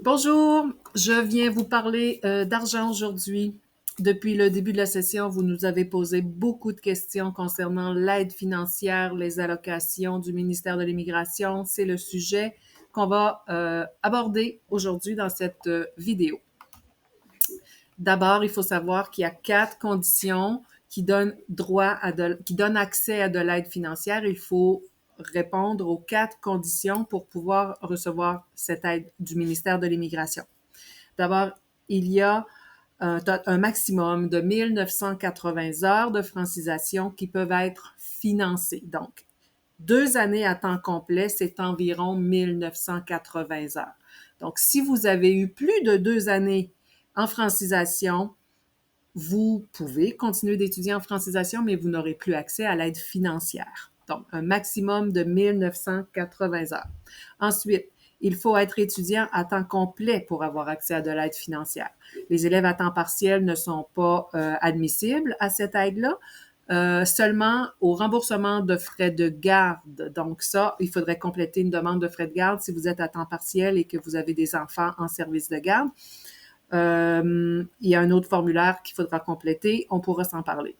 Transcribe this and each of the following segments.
Bonjour, je viens vous parler d'argent aujourd'hui. Depuis le début de la session, vous nous avez posé beaucoup de questions concernant l'aide financière, les allocations du ministère de l'Immigration. C'est le sujet qu'on va aborder aujourd'hui dans cette vidéo. D'abord, il faut savoir qu'il y a 4 conditions qui donnent qui donnent accès à de l'aide financière. Il faut répondre aux 4 conditions pour pouvoir recevoir cette aide du ministère de l'Immigration. D'abord, il y a un maximum de 1980 heures de francisation qui peuvent être financées. Donc, 2 années à temps complet, c'est environ 1980 heures. Donc, si vous avez eu plus de 2 années en francisation, vous pouvez continuer d'étudier en francisation, mais vous n'aurez plus accès à l'aide financière. Donc, un maximum de 1980 heures. Ensuite, il faut être étudiant à temps complet pour avoir accès à de l'aide financière. Les élèves à temps partiel ne sont pas admissibles à cette aide-là. Seulement au remboursement de frais de garde. Donc ça, il faudrait compléter une demande de frais de garde si vous êtes à temps partiel et que vous avez des enfants en service de garde. Il y a un autre formulaire qu'il faudra compléter. On pourra s'en parler.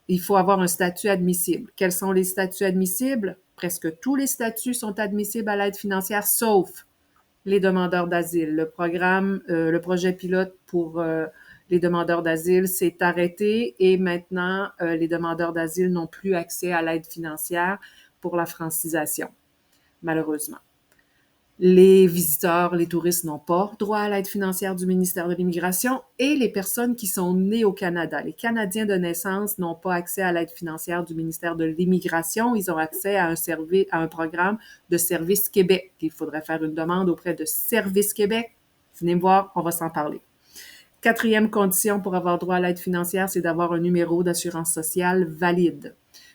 Il faut avoir un statut admissible. Quels sont les statuts admissibles? Presque tous les statuts sont admissibles à l'aide financière, sauf les demandeurs d'asile. Le projet pilote pour les demandeurs d'asile s'est arrêté et maintenant, les demandeurs d'asile n'ont plus accès à l'aide financière pour la francisation, malheureusement. Les visiteurs, les touristes n'ont pas droit à l'aide financière du ministère de l'Immigration et les personnes qui sont nées au Canada. Les Canadiens de naissance n'ont pas accès à l'aide financière du ministère de l'Immigration. Ils ont accès à un programme de Service Québec. Il faudrait faire une demande auprès de Service Québec. Venez me voir, on va s'en parler. 4e condition pour avoir droit à l'aide financière, c'est d'avoir un numéro d'assurance sociale valide.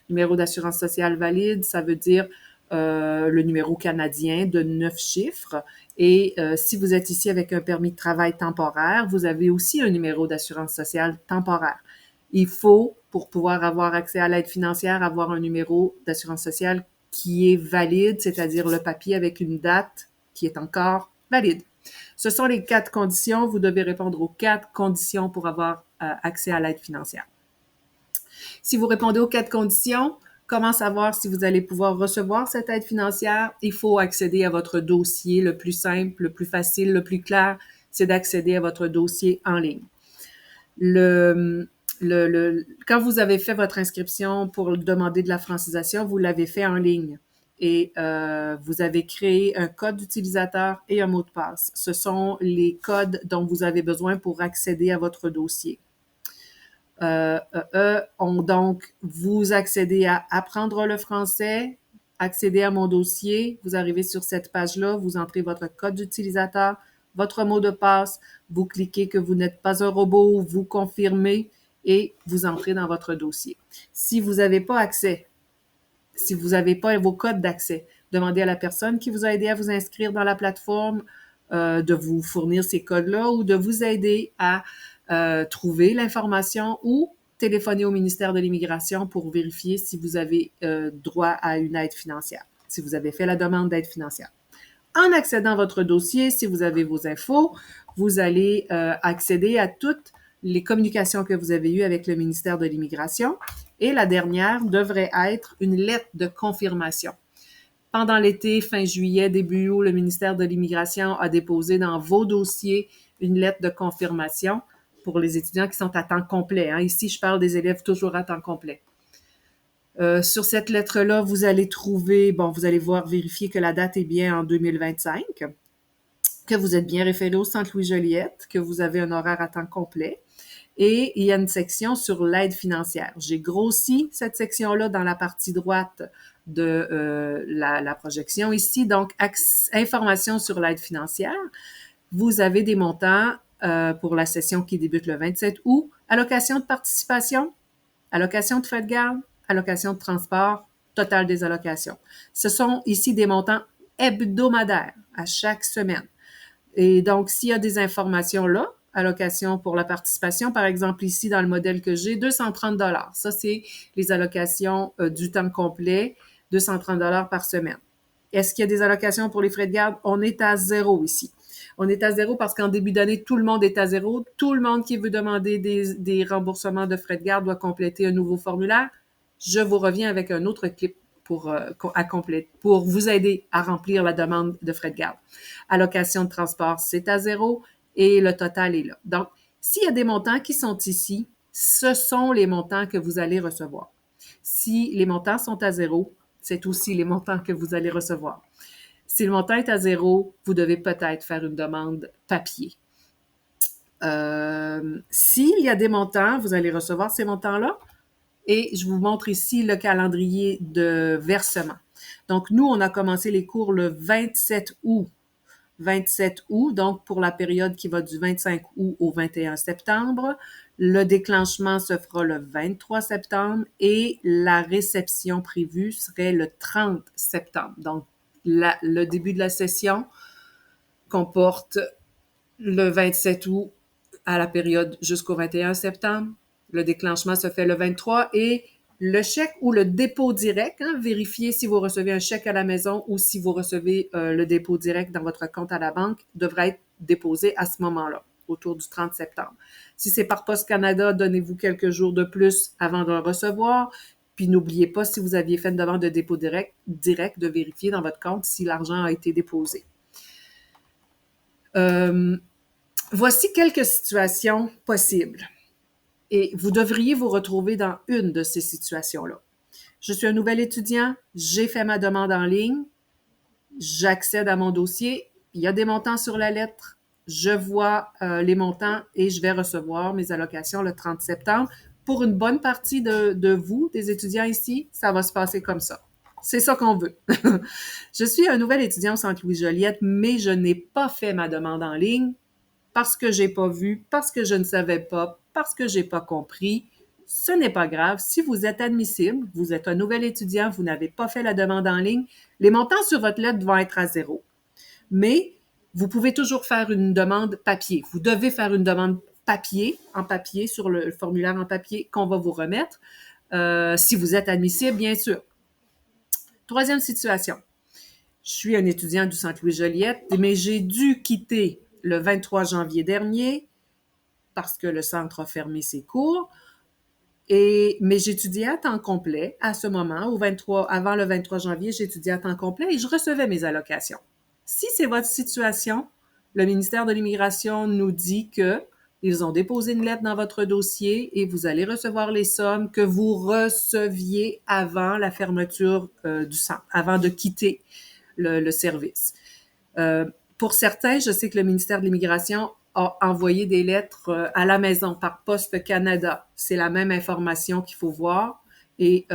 Numéro d'assurance sociale valide, ça veut dire le numéro canadien de 9 chiffres. Et si vous êtes ici avec un permis de travail temporaire, vous avez aussi un numéro d'assurance sociale temporaire. Il faut, pour pouvoir avoir accès à l'aide financière, avoir un numéro d'assurance sociale qui est valide, c'est-à-dire le papier avec une date qui est encore valide. Ce sont les 4 conditions. Vous devez répondre aux 4 conditions pour avoir accès à l'aide financière. Si vous répondez aux 4 conditions, comment savoir si vous allez pouvoir recevoir cette aide financière? Il faut accéder à votre dossier. Le plus simple, le plus facile, le plus clair, c'est d'accéder à votre dossier en ligne. Quand vous avez fait votre inscription pour demander de la francisation, vous l'avez fait en ligne et vous avez créé un code d'utilisateur et un mot de passe. Ce sont les codes dont vous avez besoin pour accéder à votre dossier. Donc, vous accédez à apprendre le français, accéder à mon dossier, vous arrivez sur cette page-là, vous entrez votre code d'utilisateur, votre mot de passe, vous cliquez que vous n'êtes pas un robot, vous confirmez et vous entrez dans votre dossier. Si vous n'avez pas accès, si vous n'avez pas vos codes d'accès, demandez à la personne qui vous a aidé à vous inscrire dans la plateforme de vous fournir ces codes-là ou de vous aider à trouver l'information ou téléphoner au ministère de l'Immigration pour vérifier si vous avez droit à une aide financière, si vous avez fait la demande d'aide financière. En accédant à votre dossier, si vous avez vos infos, vous allez accéder à toutes les communications que vous avez eues avec le ministère de l'Immigration. Et la dernière devrait être une lettre de confirmation. Pendant l'été, fin juillet, début août, le ministère de l'Immigration a déposé dans vos dossiers une lettre de confirmation pour les étudiants qui sont à temps complet. Ici, je parle des élèves toujours à temps complet. Sur cette lettre-là, vous allez trouver, vous allez vérifier que la date est bien en 2025, que vous êtes bien référé au Centre Louis-Joliette, que vous avez un horaire à temps complet. Et il y a une section sur l'aide financière. J'ai grossi cette section-là dans la partie droite de la projection ici. Donc, information sur l'aide financière. Vous avez des montants pour la session qui débute le 27 août. Allocation de participation, allocation de frais de garde, allocation de transport, total des allocations. Ce sont ici des montants hebdomadaires à chaque semaine. Et donc, s'il y a des informations là, allocation pour la participation, par exemple ici dans le modèle que j'ai, 230 $. Ça, c'est les allocations du temps complet, 230 $ par semaine. Est-ce qu'il y a des allocations pour les frais de garde? On est à 0 ici. On est à zéro parce qu'en début d'année, tout le monde est à zéro. Tout le monde qui veut demander des remboursements de frais de garde doit compléter un nouveau formulaire. Je vous reviens avec un autre clip pour vous aider à remplir la demande de frais de garde. Allocation de transport, c'est à zéro et le total est là. Donc, s'il y a des montants qui sont ici, ce sont les montants que vous allez recevoir. Si les montants sont à zéro, c'est aussi les montants que vous allez recevoir. Si le montant est à zéro, vous devez peut-être faire une demande papier. S'il y a des montants, vous allez recevoir ces montants-là. Et je vous montre ici le calendrier de versement. Donc, nous, on a commencé les cours le 27 août. 27 août, donc pour la période qui va du 25 août au 21 septembre. Le déclenchement se fera le 23 septembre et la réception prévue serait le 30 septembre. Donc, le début de la session comporte le 27 août à la période jusqu'au 21 septembre. Le déclenchement se fait le 23 et le chèque ou le dépôt direct, vérifiez si vous recevez un chèque à la maison ou si vous recevez le dépôt direct dans votre compte à la banque, devrait être déposé à ce moment-là, autour du 30 septembre. Si c'est par Poste Canada, donnez-vous quelques jours de plus avant de le recevoir. Puis n'oubliez pas, si vous aviez fait une demande de dépôt direct, de vérifier dans votre compte si l'argent a été déposé. Voici quelques situations possibles. Et vous devriez vous retrouver dans une de ces situations-là. Je suis un nouvel étudiant, j'ai fait ma demande en ligne, j'accède à mon dossier, il y a des montants sur la lettre, je vois les montants et je vais recevoir mes allocations le 30 septembre. Pour une bonne partie de vous, des étudiants ici, ça va se passer comme ça. C'est ça qu'on veut. Je suis un nouvel étudiant au Centre Louis-Joliette, mais je n'ai pas fait ma demande en ligne parce que j'ai pas vu, parce que je ne savais pas, parce que j'ai pas compris. Ce n'est pas grave. Si vous êtes admissible, vous êtes un nouvel étudiant, vous n'avez pas fait la demande en ligne, les montants sur votre lettre vont être à zéro. Mais vous pouvez toujours faire une demande papier. Vous devez faire une demande en papier, sur le formulaire en papier qu'on va vous remettre, si vous êtes admissible, bien sûr. Troisième situation. Je suis un étudiant du Centre Louis-Joliette, mais j'ai dû quitter le 23 janvier dernier parce que le centre a fermé ses cours. Mais j'étudiais à temps complet à ce moment, avant le 23 janvier, j'étudiais à temps complet et je recevais mes allocations. Si c'est votre situation, le ministère de l'Immigration nous dit que ils ont déposé une lettre dans votre dossier et vous allez recevoir les sommes que vous receviez avant la fermeture du centre, avant de quitter le service. Pour certains, je sais que le ministère de l'Immigration a envoyé des lettres à la maison par Poste Canada. C'est la même information qu'il faut voir et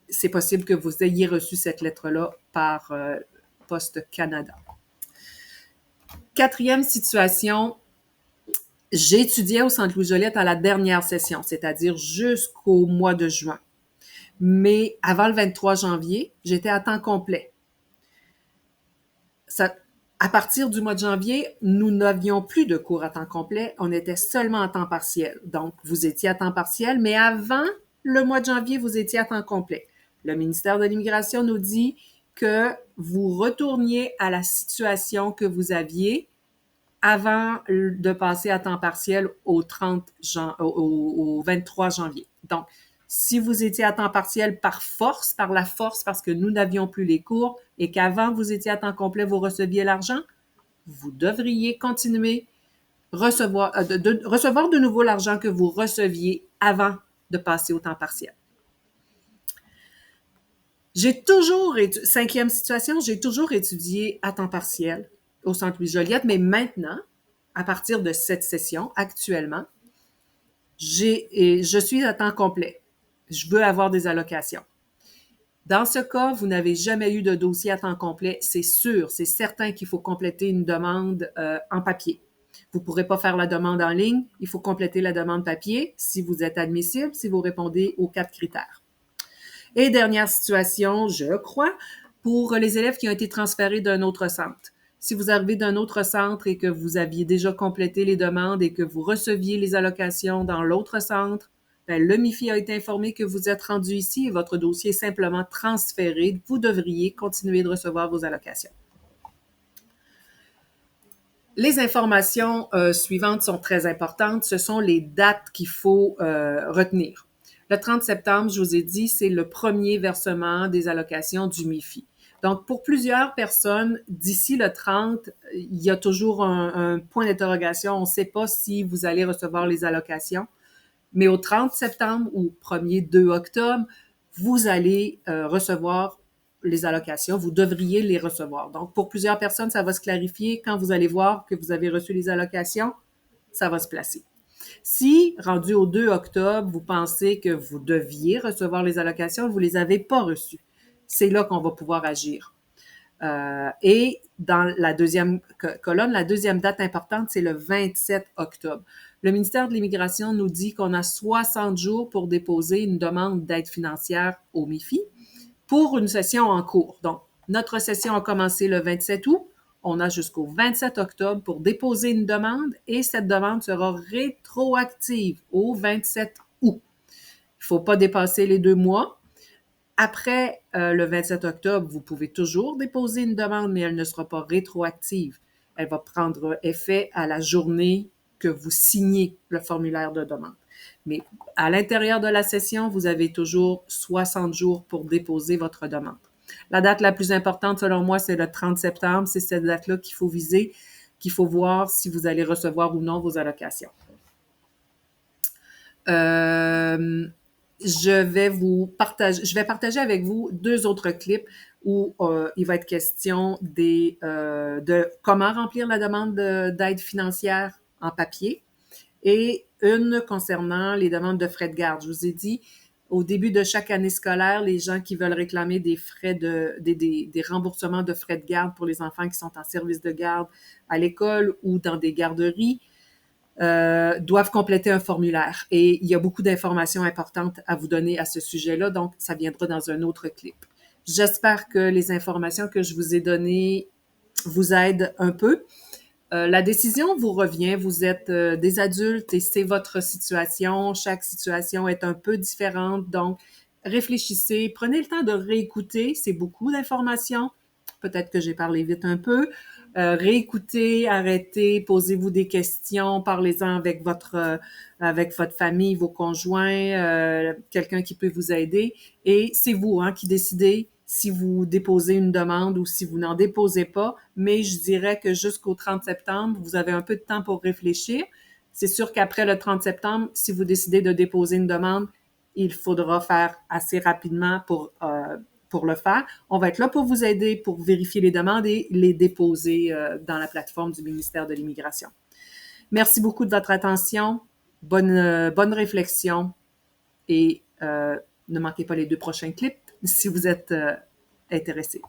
c'est possible que vous ayez reçu cette lettre-là par Poste Canada. Quatrième situation, j'étudiais au Centre Louis-Joliette à la dernière session, c'est-à-dire jusqu'au mois de juin. Mais avant le 23 janvier, j'étais à temps complet. À partir du mois de janvier, nous n'avions plus de cours à temps complet, on était seulement à temps partiel. Donc, vous étiez à temps partiel, mais avant le mois de janvier, vous étiez à temps complet. Le ministère de l'Immigration nous dit que vous retourniez à la situation que vous aviez avant de passer à temps partiel au 23 janvier. Donc, si vous étiez à temps partiel par la force, parce que nous n'avions plus les cours et qu'avant vous étiez à temps complet, vous receviez l'argent, vous devriez continuer recevoir de nouveau l'argent que vous receviez avant de passer au temps partiel. Cinquième situation, j'ai toujours étudié à temps partiel au Centre Louis-Joliette, mais maintenant, à partir de cette session, actuellement, je suis à temps complet. Je veux avoir des allocations. Dans ce cas, vous n'avez jamais eu de dossier à temps complet, c'est sûr, c'est certain qu'il faut compléter une demande en papier. Vous ne pourrez pas faire la demande en ligne, il faut compléter la demande papier si vous êtes admissible, si vous répondez aux 4 critères. Et dernière situation, je crois, pour les élèves qui ont été transférés d'un autre centre. Si vous arrivez d'un autre centre et que vous aviez déjà complété les demandes et que vous receviez les allocations dans l'autre centre, le MIFI a été informé que vous êtes rendu ici et votre dossier est simplement transféré. Vous devriez continuer de recevoir vos allocations. Les informations suivantes sont très importantes. Ce sont les dates qu'il faut retenir. Le 30 septembre, je vous ai dit, c'est le premier versement des allocations du MIFI. Donc, pour plusieurs personnes, d'ici le 30, il y a toujours un point d'interrogation. On ne sait pas si vous allez recevoir les allocations. Mais au 30 septembre ou 1er 2 octobre, vous allez recevoir les allocations. Vous devriez les recevoir. Donc, pour plusieurs personnes, ça va se clarifier. Quand vous allez voir que vous avez reçu les allocations, ça va se placer. Si, rendu au 2 octobre, vous pensez que vous deviez recevoir les allocations, vous ne les avez pas reçues, c'est là qu'on va pouvoir agir. Et dans la deuxième colonne, la deuxième date importante, c'est le 27 octobre. Le ministère de l'Immigration nous dit qu'on a 60 jours pour déposer une demande d'aide financière au MIFI pour une session en cours. Donc, notre session a commencé le 27 août. On a jusqu'au 27 octobre pour déposer une demande et cette demande sera rétroactive au 27 août. Il ne faut pas dépasser les 2 mois. Après le 27 octobre, vous pouvez toujours déposer une demande, mais elle ne sera pas rétroactive. Elle va prendre effet à la journée que vous signez le formulaire de demande. Mais à l'intérieur de la session, vous avez toujours 60 jours pour déposer votre demande. La date la plus importante, selon moi, c'est le 30 septembre. C'est cette date-là qu'il faut viser, qu'il faut voir si vous allez recevoir ou non vos allocations. Je vais partager avec vous 2 autres clips où il va être question de comment remplir la demande d'aide financière en papier et une concernant les demandes de frais de garde. Je vous ai dit, au début de chaque année scolaire, les gens qui veulent réclamer des remboursements de frais de garde pour les enfants qui sont en service de garde à l'école ou dans des garderies, doivent compléter un formulaire. Et il y a beaucoup d'informations importantes à vous donner à ce sujet-là, donc ça viendra dans un autre clip. J'espère que les informations que je vous ai données vous aident un peu. La décision vous revient, vous êtes des adultes et c'est votre situation. Chaque situation est un peu différente, donc réfléchissez, prenez le temps de réécouter, c'est beaucoup d'informations. Peut-être que j'ai parlé vite un peu. Réécoutez, arrêtez, posez-vous des questions, parlez-en avec votre famille, vos conjoints, quelqu'un qui peut vous aider. Et c'est vous qui décidez si vous déposez une demande ou si vous n'en déposez pas. Mais je dirais que jusqu'au 30 septembre, vous avez un peu de temps pour réfléchir. C'est sûr qu'après le 30 septembre, si vous décidez de déposer une demande, il faudra faire assez rapidement pour le faire. On va être là pour vous aider, pour vérifier les demandes et les déposer dans la plateforme du ministère de l'Immigration. Merci beaucoup de votre attention. Bonne réflexion et ne manquez pas les 2 prochains clips si vous êtes intéressés.